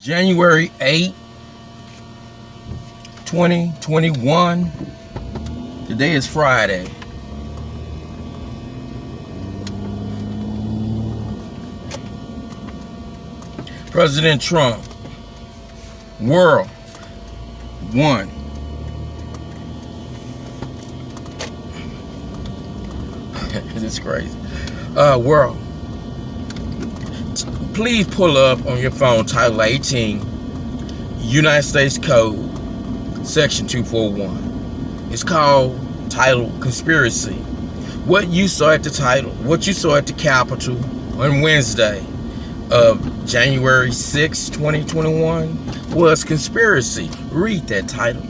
January 8, 2021. Today is Friday. President Trump. World. One. This is crazy. World. Please pull up on your phone Title 18, United States Code, Section 241. It's called Title Conspiracy. What you saw at the title, what you saw at the Capitol on Wednesday of January 6, 2021 was conspiracy. Read that title.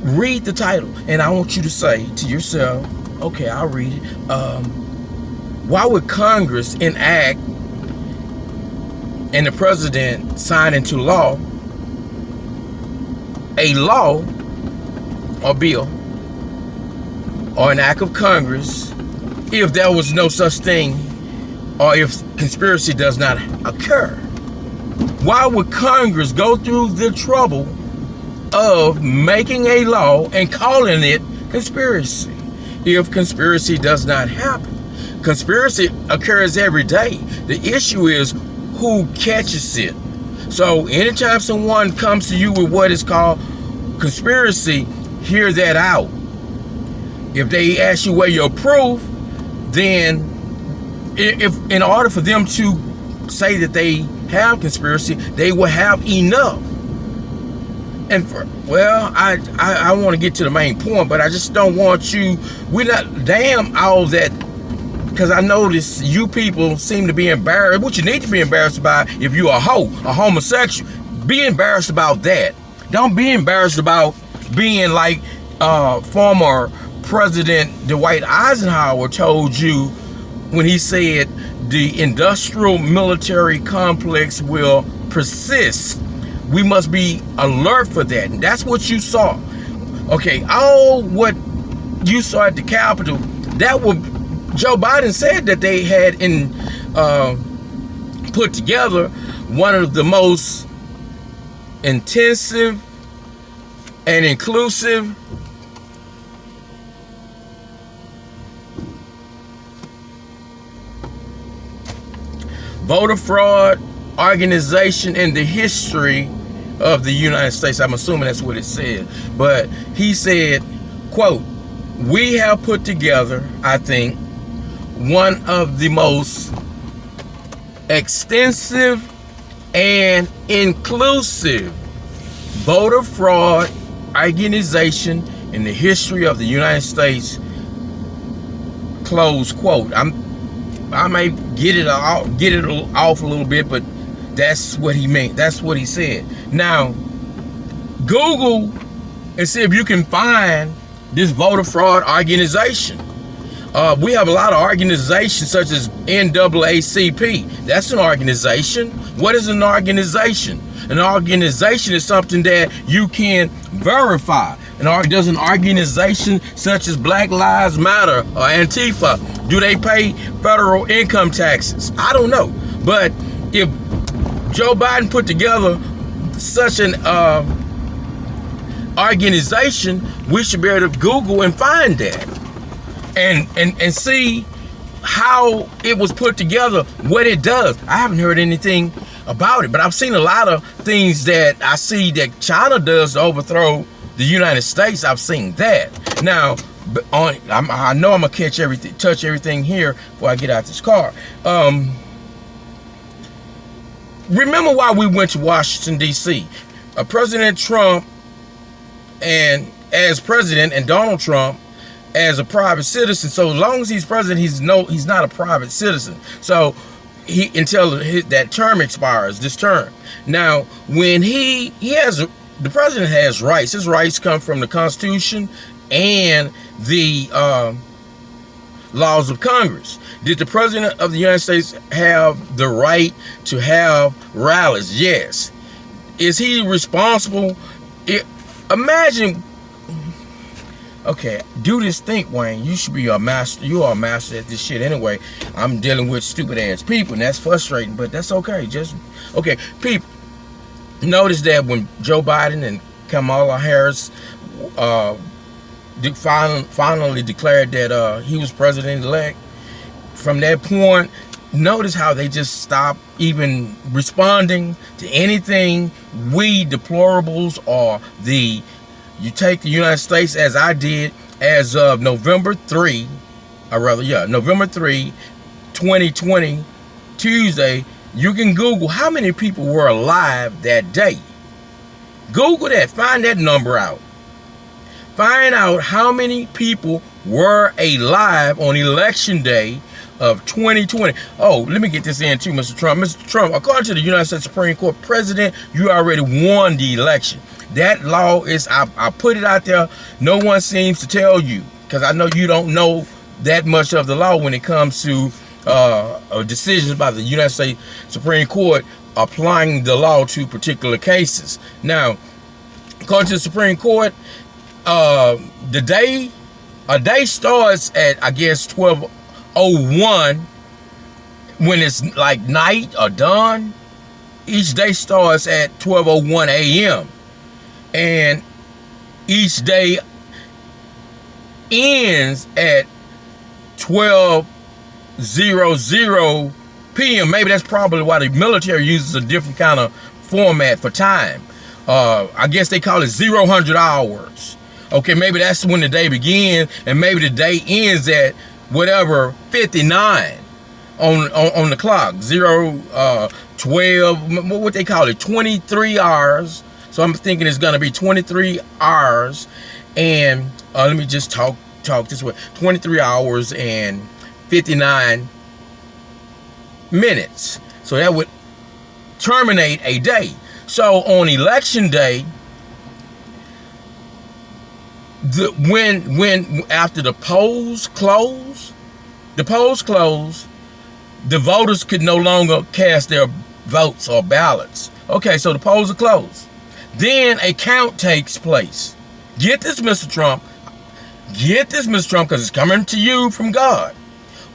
Read the title. And I want you to say to yourself, okay, I'll read it. Why would Congress enact and the president sign into law a law or bill or an act of Congress if there was no such thing, or if conspiracy does not occur? Why would Congress go through the trouble of making a law and calling it conspiracy if conspiracy does not happen? Conspiracy occurs every day. The issue is who catches it. So anytime someone comes to you with what is called conspiracy, hear that out. If they ask you where your proof, then if in order for them to say that they have conspiracy, they will have enough. And I want to get to the main point, but I just don't want you. We're not damn all that, because I notice you people seem to be embarrassed. What you need to be embarrassed about, if you're a homosexual, be embarrassed about that. Don't be embarrassed about being like former President Dwight Eisenhower told you when he said the industrial military complex will persist. We must be alert for that. And that's what you saw. Okay, all what you saw at the Capitol, that was Joe Biden said that they had put together one of the most intensive and inclusive voter fraud organization in the history of the United States. I'm assuming that's what it said. But he said, quote, "We have put together, I think, one of the most extensive and inclusive voter fraud organization in the history of the United States," close quote. I may get it off a little bit, but that's what he meant. That's what he said. Now, Google and see if you can find this voter fraud organization. We have a lot of organizations such as NAACP. That's an organization. What is an organization? An organization is something that you can verify. Does an organization such as Black Lives Matter or Antifa, do they pay federal income taxes? I don't know. But if Joe Biden put together such an organization, we should be able to Google and find that and see how it was put together, what it does. I haven't heard anything about it, but I've seen a lot of things that I see that China does to overthrow the United States. I've seen that. Now, I know I'm gonna touch everything here before I get out this car. Remember why we went to Washington, D.C.? President Trump, and as president, and Donald Trump as a private citizen. So as long as he's president, he's not a private citizen. So until that term expires, this term. Now, when the president has rights. His rights come from the Constitution and the laws of Congress. Did the president of the United States have the right to have rallies? Yes. Is he responsible? Imagine Okay, do this think, Wayne. You should be a master. You are a master at this shit anyway. I'm dealing with stupid ass people, and that's frustrating, but that's okay. Just okay, people. Notice that when Joe Biden and Kamala Harris finally declared that he was president-elect, from that point, notice how they just stopped even responding to anything we deplorables or you take the United States as I did as of November 3, November 3, 2020, Tuesday. You can Google how many people were alive that day. Google that, find that number out. Find out how many people were alive on election day of 2020. Oh, let me get this in too, Mr. Trump. Mr. Trump, according to the United States Supreme Court, President, you already won the election. That law is, I put it out there. No one seems to tell you, because I know you don't know that much of the law when it comes to decisions by the United States Supreme Court applying the law to particular cases. Now, according to the Supreme Court, a day starts at, I guess, 12:01 when it's like night or dawn. Each day starts at 12:01 a.m. and each day ends at 12:00 p.m. Maybe that's probably why the military uses a different kind of format for time. I guess they call it 00 hours. Okay, maybe that's when the day begins, and maybe the day ends at whatever 59 on the clock. 12, what they call it, 23 hours. So I'm thinking it's gonna be 23 hours, and let me just talk this way: 23 hours and 59 minutes. So that would terminate a day. So on election day, when after the polls close, the voters could no longer cast their votes or ballots. Okay, so the polls are closed. Then a count takes place. Get this, Mr. Trump. Get this, Mr. Trump, because it's coming to you from God.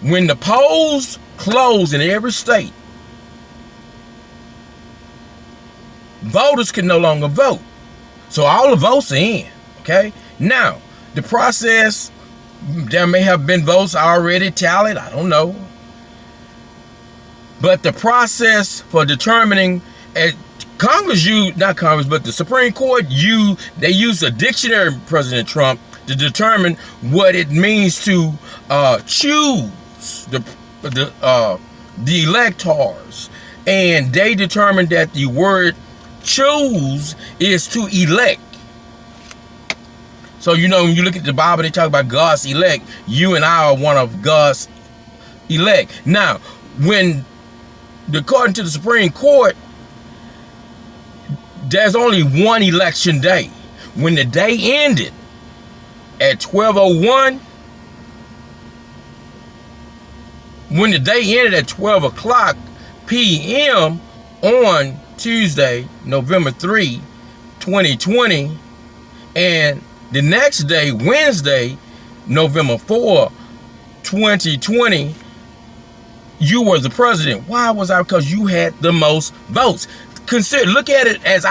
When the polls close in every state, voters can no longer vote. So all the votes are in, okay? Now, the process, there may have been votes already tallied, I don't know. But the process for determining, the Supreme Court they use a dictionary, President Trump, to determine what it means to choose the electors, and they determined that the word choose is to elect. So when you look at the Bible, they talk about God's elect. You and I are one of God's elect. Now, according to the Supreme Court, there's only one election day. When the day ended at 12:01, when the day ended at 12 o'clock p.m. on Tuesday, November 3, 2020, and the next day, Wednesday, November 4, 2020, you were the president. Why was I? Because you had the most votes. Look at it as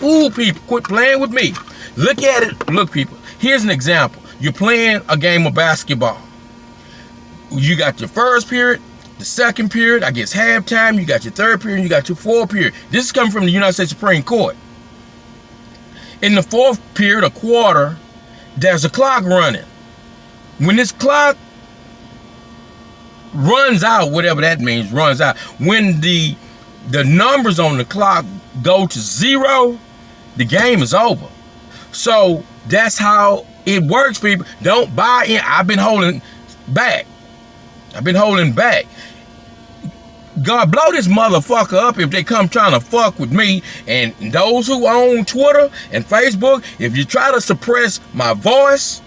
ooh, people, quit playing with me. Look at it. Look, people, here's an example. You're playing a game of basketball. You got your first period, the second period, I guess halftime, you got your third period, you got your fourth period. This is coming from the United States Supreme Court. In the fourth period, a quarter, there's a clock running. When this clock runs out, whatever that means, runs out, when the numbers on the clock go to 0, the game is over. So that's how it works, people. Don't buy in. I've been holding back. God, blow this motherfucker up if they come trying to fuck with me. And those who own Twitter and Facebook, if you try to suppress my voice,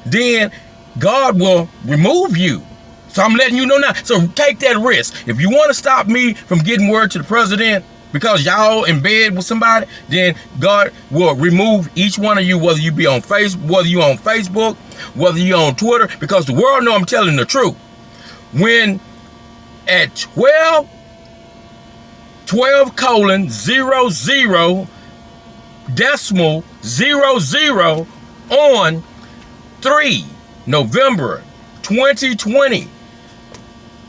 then God will remove you. So I'm letting you know now. So take that risk. If you want to stop me from getting word to the president, because y'all in bed with somebody, then God will remove each one of you, whether you be on Facebook, whether you on Facebook, whether you on Twitter, because the world know I'm telling the truth. When at 12:00 decimal 00 on 3 November 2020,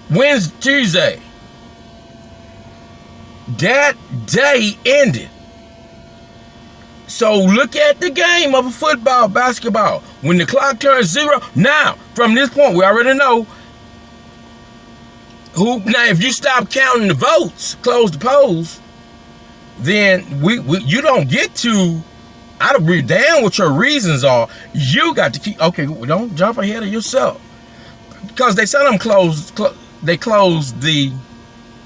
Wednesday, Tuesday, that day ended. So look at the game of a football, basketball. When the clock turns 0, now from this point we already know who. Now if you stop counting the votes, close the polls, then you don't get to. I don't read down what your reasons are. You got to keep. Okay, don't jump ahead of yourself, because they said they closed the.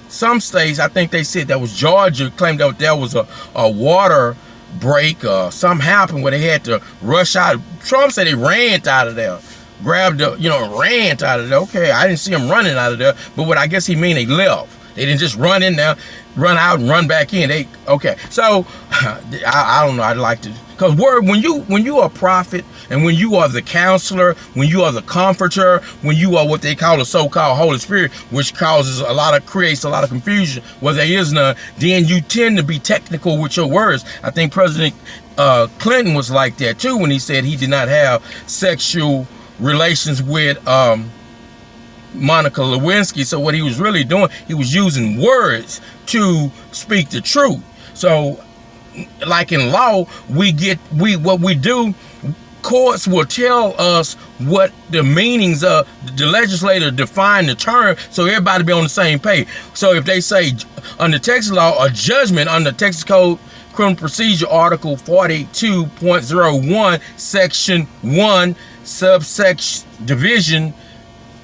Some states, I think they said that was Georgia, claimed that there was a water break or something happened where they had to rush out. Trump said they ran out of there, ran out of there. Okay, I didn't see them running out of there, but what I guess he mean they left. They didn't just run in there, run out and run back in. Okay. So I don't know. I'd like to, because when you are a prophet, and when you are the counselor, when you are the comforter, when you are what they call the so-called Holy Spirit, which creates a lot of confusion where there is none, then you tend to be technical with your words. I think President Clinton was like that too when he said he did not have sexual relations with Monica Lewinsky. So what he was really doing, he was using words to speak the truth. So like in law, what we do, courts will tell us what the meanings of. The legislator define the term so everybody be on the same page. So if they say under Texas law, a judgment under Texas Code Criminal Procedure Article 42.01 Section 1 subsection Division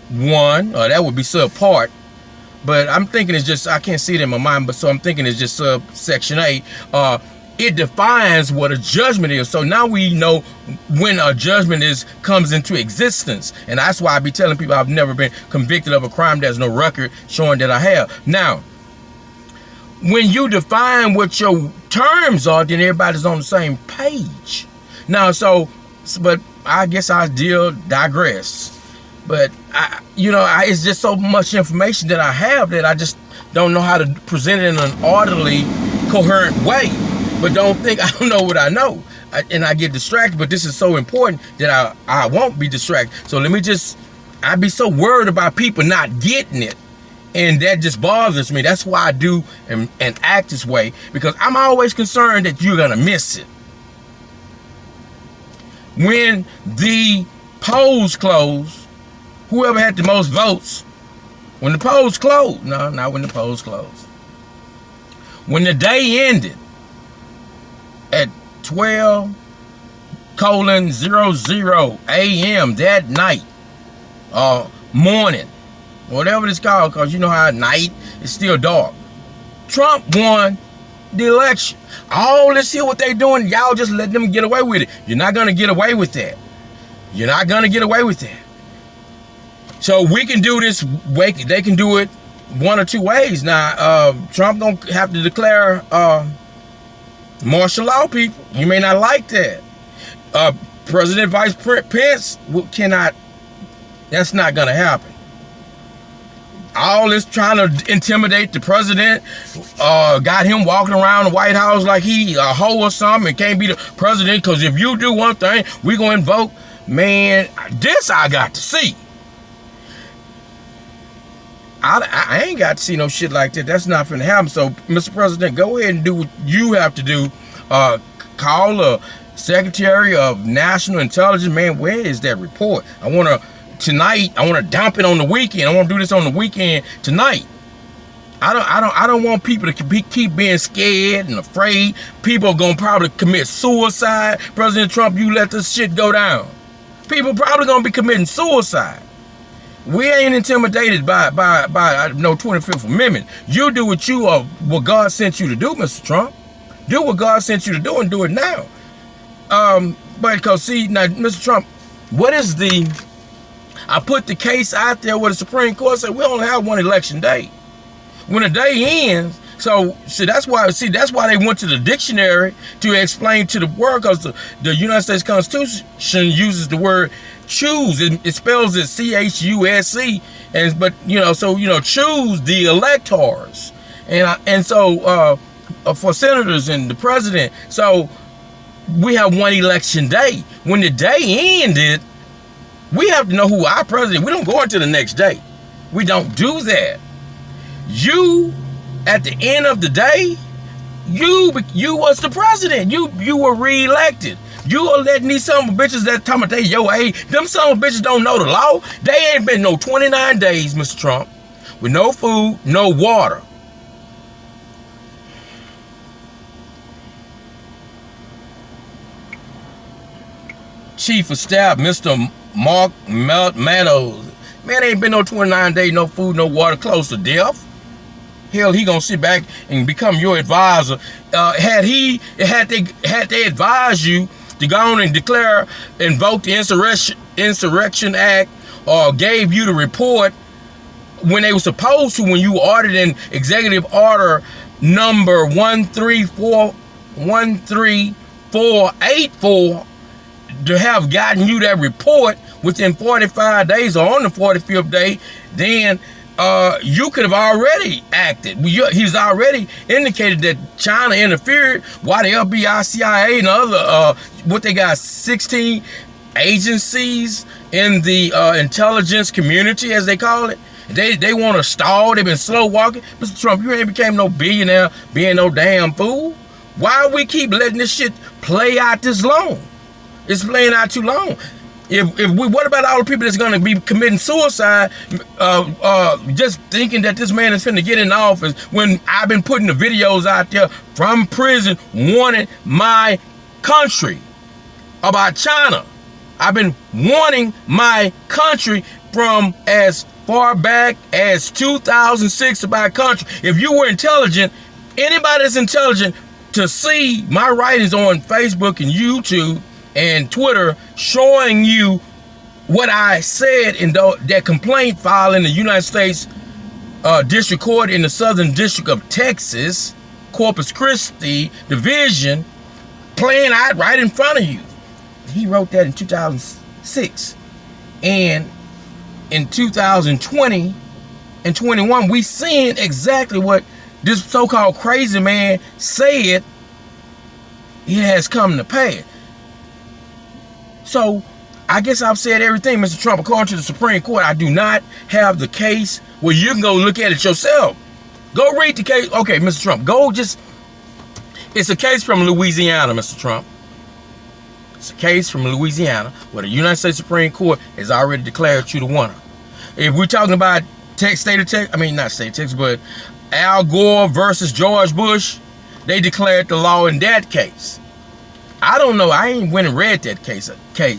1, or that would be subpart, but I'm thinking it's just, I can't see it in my mind, but so I'm thinking it's just subsection 8. It defines what a judgment is. So now we know when a judgment comes into existence. And that's why I be telling people I've never been convicted of a crime. There's no record showing that I have. Now, when you define what your terms are, then everybody's on the same page. Now, but I guess I digress. But it's just so much information that I have that I just don't know how to present it in an orderly, coherent way. But don't think I don't know what I know, and I get distracted. But this is so important that I won't be distracted. So I be so worried about people not getting it, and that just bothers me. That's why I do and act this way, because I'm always concerned that you're gonna miss it. When the polls close, whoever had the most votes, when the polls closed, no, not when the polls closed. When the day ended at 12:00 a.m. that night, morning, whatever it's called, because you know how at night it's still dark. Trump won the election. All this here, what they doing, y'all just let them get away with it. You're not gonna get away with that. You're not gonna get away with that. So we can do this way. They can do it one or two ways. Now, Trump gonna have to declare martial law, people. You may not like that. President Vice Pence cannot. That's not gonna happen. All this trying to intimidate the president, got him walking around the White House like he a hoe or something and can't be the president, because if you do one thing, we gonna invoke. Man, this I got to see. I ain't got to see no shit like that. That's not finna happen. So, Mr. President, go ahead and do what you have to do. Call a Secretary of National Intelligence. Man, where is that report? I want to dump it on the weekend. I want to do this on the weekend tonight. I don't want people to keep being scared and afraid. People are gonna probably commit suicide. President Trump, you let this shit go down. People probably gonna be committing suicide. We ain't intimidated by no 25th Amendment. You do what God sent you to do, Mr. Trump. Do what God sent you to do and do it now. But because see now, Mr. Trump, I put the case out there where the Supreme Court said we only have one election day. When the day ends, So that's why they went to the dictionary to explain to the world, because the United States Constitution uses the word choose. It spells it CHUSE, choose the electors, and so for senators and the president. So we have one election day. When the day ended, we have to know who our president. We don't go into the next day. We don't do that. You, at the end of the day, you was the president. You were reelected. You are letting these son of bitches that talking about they your age. Them son of bitches don't know the law. They ain't been no 29 days, Mr. Trump, with no food, no water. Chief of Staff, Mr. Mark Meadows. Man, ain't been no 29 days, no food, no water, close to death. Hell, he gonna sit back and become your advisor. Had they advised you to go on and declare, invoke the Insurrection Act, or gave you the report when they were supposed to, when you ordered in Executive Order number 13484, to have gotten you that report within 45 days or on the 45th day, then you could have already acted. He's already indicated that China interfered, while the FBI, CIA, and other, what they got, 16 agencies in the intelligence community, as they call it. They want to stall. They've been slow walking. Mr. Trump, you ain't became no billionaire being no damn fool. Why we keep letting this shit play out this long? It's playing out too long. What about all the people that's going to be committing suicide, just thinking that this man is finna get in office, when I've been putting the videos out there from prison warning my country about China. I've been warning my country from as far back as 2006 about country. If you were intelligent, anybody that's intelligent, to see my writings on Facebook and YouTube and Twitter showing you what I said in that complaint file in the United States District Court in the Southern District of Texas, Corpus Christi Division, playing out right in front of you. He wrote that in 2006. And in 2020 and 21, we seeing exactly what this so-called crazy man said it has come to pass. So, I guess I've said everything, Mr. Trump. According to the Supreme Court, I do not have the case where you can go look at it yourself. Go read the case. Okay, Mr. Trump, it's a case from Louisiana, Mr. Trump. It's a case from Louisiana where the United States Supreme Court has already declared you the winner. If we're talking about state of Texas, I mean, not state of Texas, but Al Gore versus George Bush, they declared the law in that case. I don't know. I ain't went and read that case. The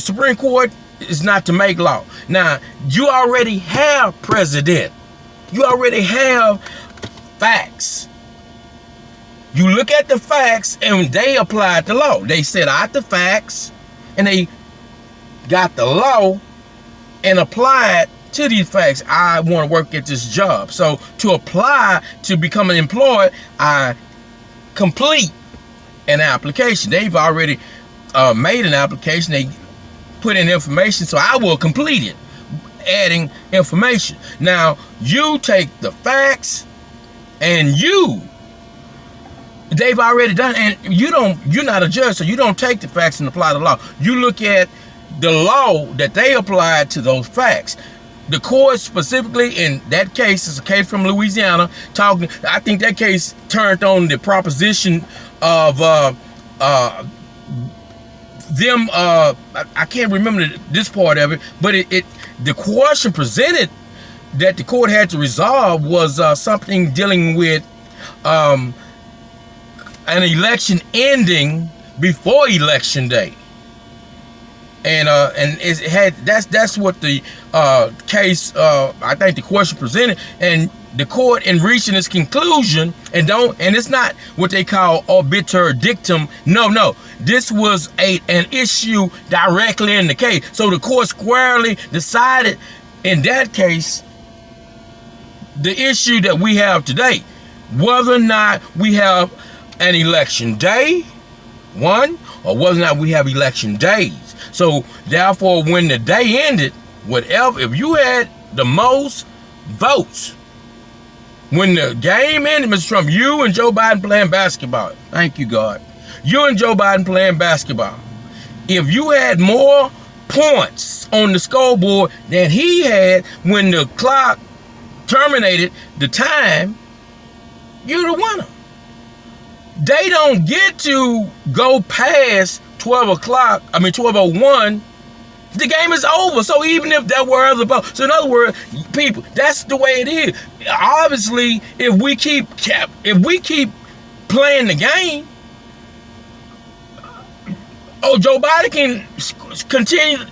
Supreme Court is not to make law. Now, you already have precedent. You already have facts. You look at the facts and they applied the law. They set out the facts and they got the law and applied to these facts. I want to work at this job. So to apply to become an employee, I complete an application. They've already made an application. They put in information, so I will complete it, adding information. Now, you take the facts and they've already done, and you're not a judge, so you don't take the facts and apply the law. You look at the law that they applied to those facts. The court specifically in that case is a case from Louisiana. I think that case turned on the proposition of them. I can't remember this part of it, but the question presented that the court had to resolve was something dealing with an election ending before election day. And that's what the case, I think the question presented, and the court in reaching its conclusion, and it's not what they call obiter dictum. No, this was an issue directly in the case. So the court squarely decided in that case the issue that we have today, whether or not we have an election day, one, or whether or not we have election days. So therefore, when the day ended, whatever, if you had the most votes, when the game ended, Mr. Trump, you and Joe Biden playing basketball. Thank you, God. You and Joe Biden playing basketball. If you had more points on the scoreboard than he had when the clock terminated the time, you're the winner. They don't get to go past 12:01. The game is over. So even if there were other votes, so in other words, people, that's the way it is. Obviously, if we keep playing the game, Joe Biden can continue,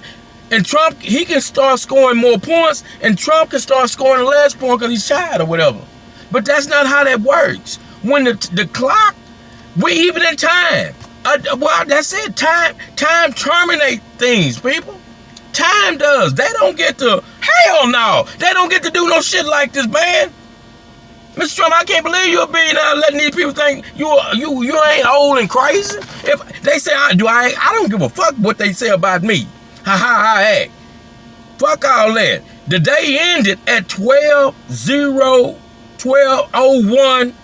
and Trump, he can start scoring more points, and Trump can start scoring less points because he's tired or whatever. But that's not how that works. When the clock, we even in time. Well, that's it. Time terminates things, people. Time does. They don't get to, hell no. They don't get to do no shit like this, man. Mr. Trump, I can't believe you're a billionaire letting these people think you ain't old and crazy. If they say I don't give a fuck what they say about me. I act. Fuck all that. The day ended at 12:01. 12:00.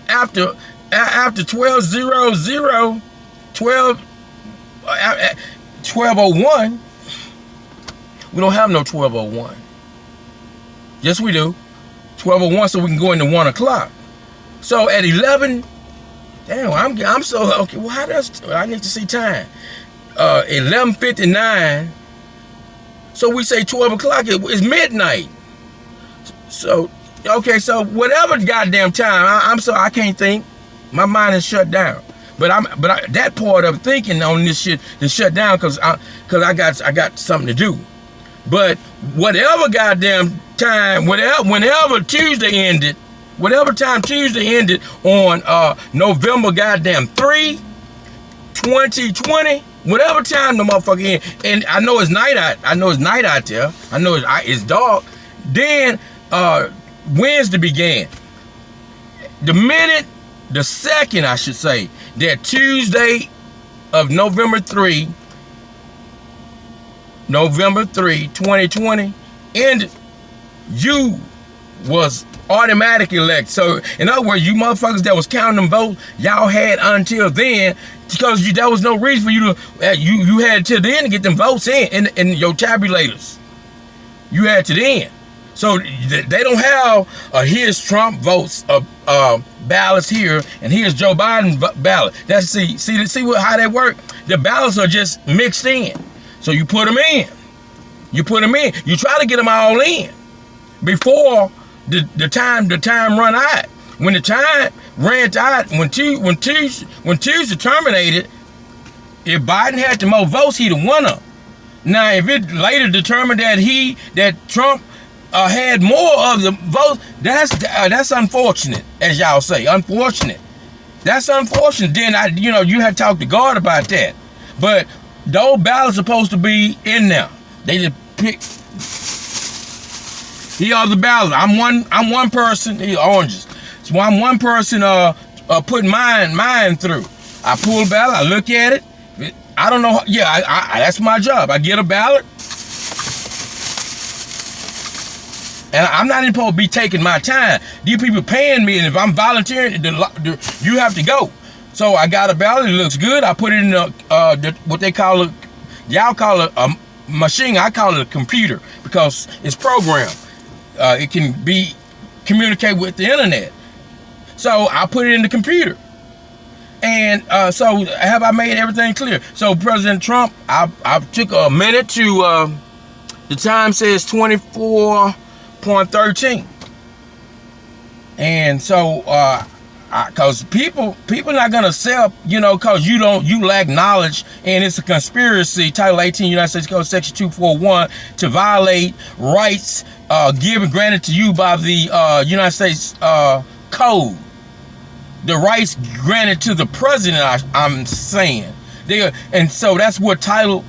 After 12:00, 12:01, we don't have no 12:01. Yes, we do. 12:01, so we can go into 1 o'clock. So at 11, damn, I'm so okay. Well, how does I need to see time? 11:59. So we say 12 o'clock. It's midnight. So okay, so whatever goddamn time, I can't think. My mind is shut down. But that part of thinking on this shit is shut down because I got something to do. But whatever goddamn time, whenever Tuesday ended, whatever time Tuesday ended on November goddamn 3, 2020, whatever time the motherfucker ended, and I know it's night out. I know it's night out there. I know it's dark. Then Wednesday began. The second, I should say, that Tuesday of November 3, 2020, ended, you was automatically elected. So, in other words, you motherfuckers that was counting them votes, y'all had until then, because there was no reason for you to, you had until then to get them votes in your tabulators. You had to then. So they don't have here's Trump votes ballots here, and here's Joe Biden ballot. That's see how they work. The ballots are just mixed in. So you put them in. You try to get them all in before the time run out. When the time ran out, when Tuesday terminated, if Biden had the most votes, he'd have won them. Now, if it later determined that Trump had more of the votes, that's unfortunate, as y'all say. Unfortunate. That's unfortunate. Then you have to talk to God about that. But those ballots are supposed to be in there. They just pick. Here are the ballots. I'm one person. These oranges. So I'm one person. Putting mine through. I pull a ballot. I look at it. I don't know. Yeah, I that's my job. I get a ballot. And I'm not even supposed to be taking my time. These people paying me, and if I'm volunteering, you have to go. So I got a ballot. It looks good. I put it in what they call it. Y'all call it a machine. I call it a computer because it's programmed. It can communicate with the internet. So I put it in the computer. And so have I made everything clear? So President Trump, I took a minute to. The time says 24:13, and so because people not gonna sell, because you lack knowledge, and it's a conspiracy. Title 18 United States Code Section 241 to violate rights given granted to you by the United States Code. The rights granted to the president, I'm saying, and so that's what Title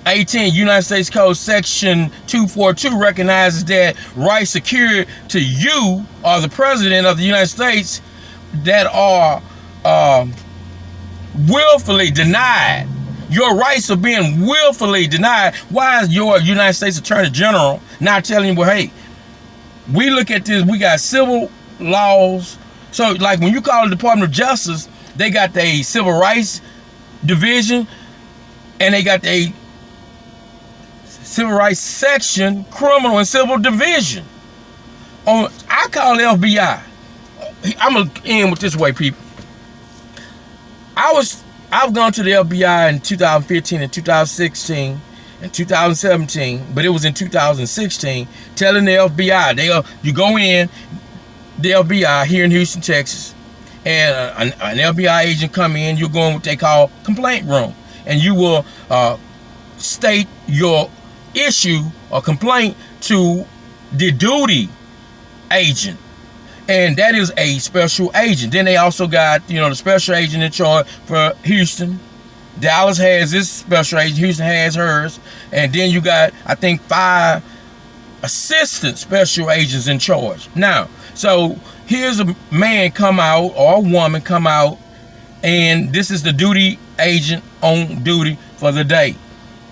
18 United States Code Section 242 recognizes that rights secured to you or the President of the United States that are willfully denied. Your rights are being willfully denied. Why is your United States Attorney General not telling you, well, hey, we look at this, we got civil laws. So like when you call the Department of Justice, they got the Civil Rights Division and they got the Civil Rights Section, Criminal and Civil Division. I call the FBI. I'm gonna end with this way, people. I've gone to the FBI in 2015 and 2016 and 2017, but it was in 2016, telling the FBI, you go in, the FBI here in Houston, Texas, and an FBI agent come in, you go in what they call complaint room, and you will state your issue or complaint to the duty agent, and that is a special agent. Then they also got, the special agent in charge for Houston. Dallas has this special agent, Houston has hers, and then you got, I think, 5 assistant special agents in charge. Now, so here's a man come out or a woman come out, and this is the duty agent on duty for the day.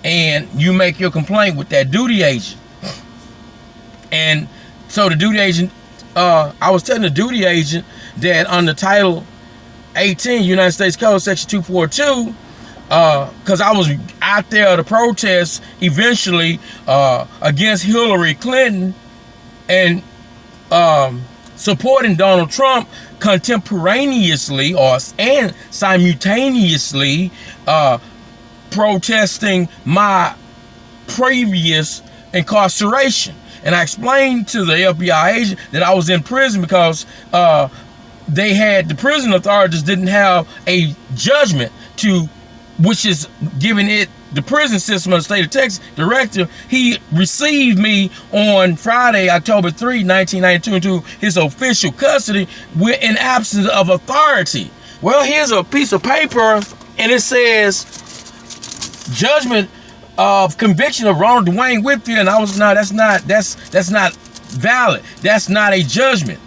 And you make your complaint with that duty agent. And so the duty agent, I was telling the duty agent that under Title 18 United States Code Section 242, because I was out there to protest eventually against Hillary Clinton and supporting Donald Trump contemporaneously and simultaneously protesting my previous incarceration. And I explained to the FBI agent that I was in prison because the prison authorities didn't have a judgment which is giving it the prison system of the state of Texas director. He received me on Friday, October 3, 1992 into his official custody in absence of authority. Well, here's a piece of paper and it says judgment of conviction of Ronald Dwayne Whitfield, and I was that's not valid. That's not a judgment,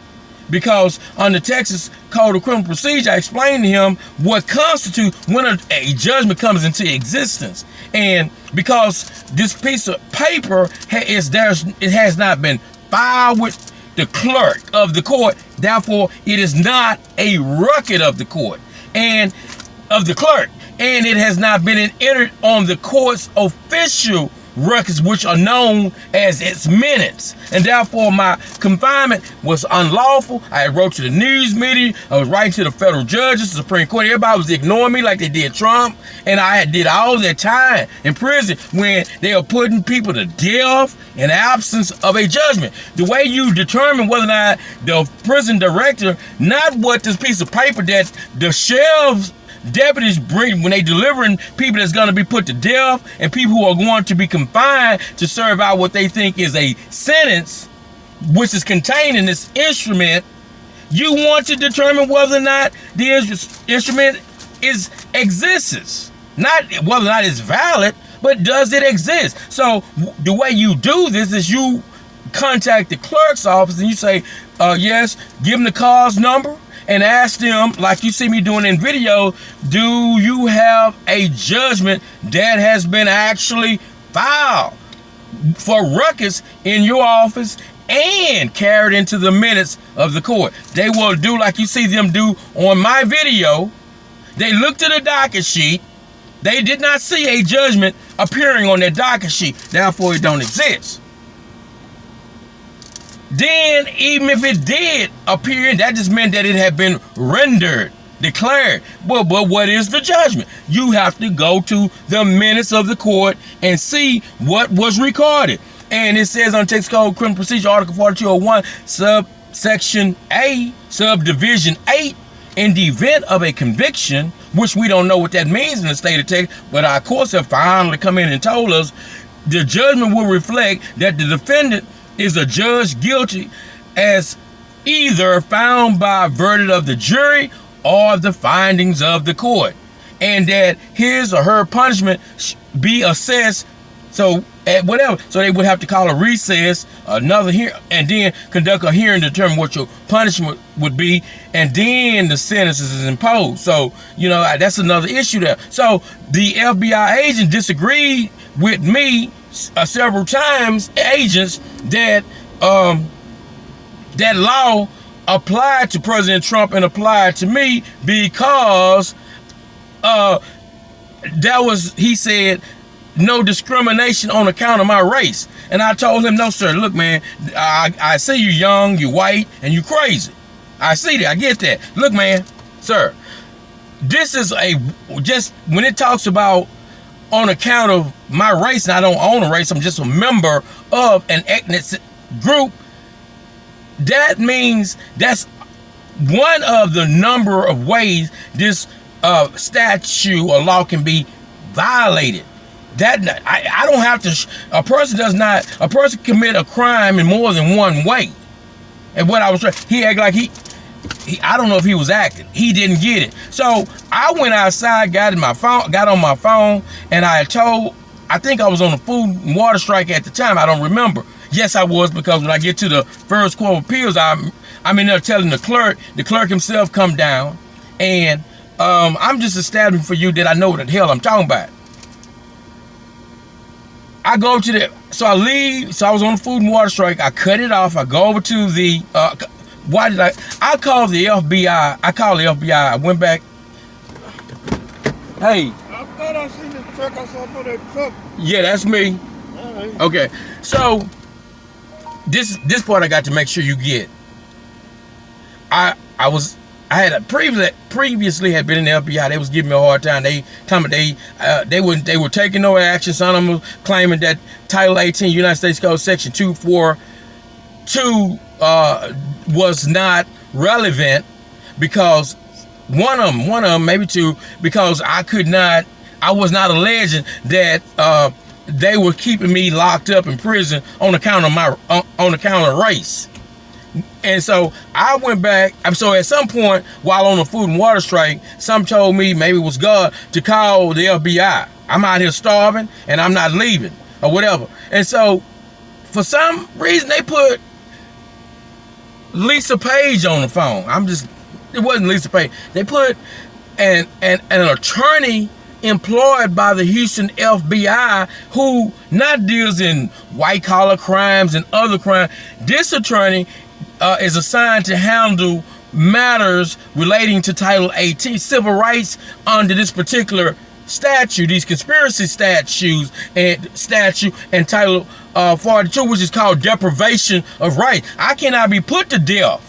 because under Texas Code of Criminal Procedure, I explained to him what constitutes when a judgment comes into existence, and because this piece of paper it has not been filed with the clerk of the court, therefore it is not a record of the court and of the clerk. And it has not been entered on the court's official records, which are known as its minutes. And therefore, my confinement was unlawful. I wrote to the news media. I was writing to the federal judges, the Supreme Court. Everybody was ignoring me like they did Trump. And I did all that time in prison when they are putting people to death in absence of a judgment. The way you determine whether or not the prison director, not what this piece of paper that the sheriff's deputies bring when they delivering people that's going to be put to death and people who are going to be confined to serve out what they think is a sentence, which is contained in this instrument. You want to determine whether or not the instrument exists, not whether or not it's valid, but does it exist? So the way you do this is you contact the clerk's office and you say, yes, give them the cause number, and ask them, like you see me doing in video, do you have a judgment that has been actually filed for records in your office and carried into the minutes of the court? They will do like you see them do on my video. They looked at the docket sheet. They did not see a judgment appearing on their docket sheet. Therefore, it don't exist. Then, even if it did appear, that just meant that it had been rendered, declared. But what is the judgment? You have to go to the minutes of the court and see what was recorded. And it says on Texas Code Criminal Procedure, Article 4201, subsection A, subdivision 8, in the event of a conviction, which we don't know what that means in the state of Texas, but our courts have finally come in and told us the judgment will reflect that the defendant is adjudged guilty as either found by verdict of the jury or the findings of the court, and that his or her punishment be assessed So at whatever, so they would have to call a recess, another hearing, and then conduct a hearing to determine what your punishment would be, and then the sentence is imposed. So that's another issue there. So the FBI agent disagreed with me several times. Agents that that law applied to President Trump and applied to me because he said no discrimination on account of my race. And I told him, no, sir, look, man, I see you young, you white, and you crazy. I see that, I get that. Look, man, sir, this is just when it talks about on account of my race, and I don't own a race, I'm just a member of an ethnic group, that means that's one of the number of ways this statute or law can be violated. That I don't have to. A person commit a crime in more than one way. And what I was trying, he acted like he I don't know if he was acting. He didn't get it. So I went outside, got on my phone, and I think I was on a food and water strike at the time. I don't remember. Yes, I was, because when I get to the first court of appeals, I'm in there telling the clerk himself come down, and I'm just establishing for you that I know what the hell I'm talking about. I go to so I leave, so I was on the food and water strike, I cut it off, I go over to the, I called the FBI, I went back, hey. I thought I seen the truck, I saw that truck. Yeah, that's me. All right. Okay, so, this part I got to make sure you get. I had previously had been in the FBI. They was giving me a hard time. They were taking no action. Some of them claiming that Title 18 United States Code Section 242 was not relevant, because one of them, maybe two, because I was not alleging that they were keeping me locked up in prison on account of race. And so I went back. So at some point while on the food and water strike, some told me, maybe it was God, to call the FBI. I'm out here starving and I'm not leaving or whatever. And so for some reason they put Lisa Page on the phone. It wasn't Lisa Page. They put an attorney employed by the Houston FBI who not deals in white collar crimes and other crimes. This attorney is assigned to handle matters relating to Title 18 civil rights under this particular statute, these conspiracy statutes and Title 42, which is called deprivation of rights. I cannot be put to death.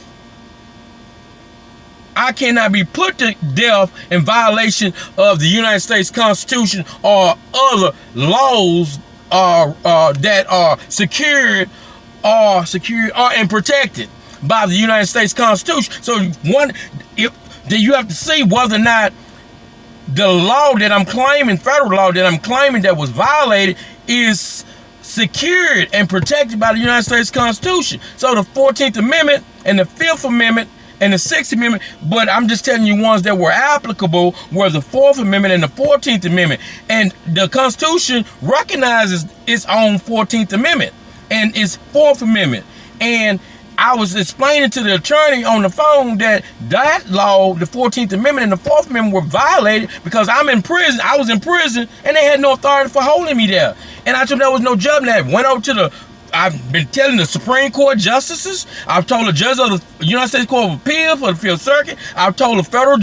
I cannot be put to death in violation of the United States Constitution or other laws that are secured and protected by the United States Constitution. So then you have to see whether or not the law that I'm claiming, federal law that I'm claiming that was violated, is secured and protected by the United States Constitution. So the 14th Amendment and the 5th Amendment and the 6th Amendment, but I'm just telling you ones that were applicable were the 4th Amendment and the 14th Amendment. And the Constitution recognizes its own 14th Amendment and its 4th Amendment. And I was explaining to the attorney on the phone that law, the 14th Amendment and the 4th Amendment, were violated because I'm in prison. I was in prison and they had no authority for holding me there. And I told them there was no judge. That went over to I've been telling the Supreme Court justices. I've told the judge of the United States Court of Appeals for the Fifth Circuit. I've told the federal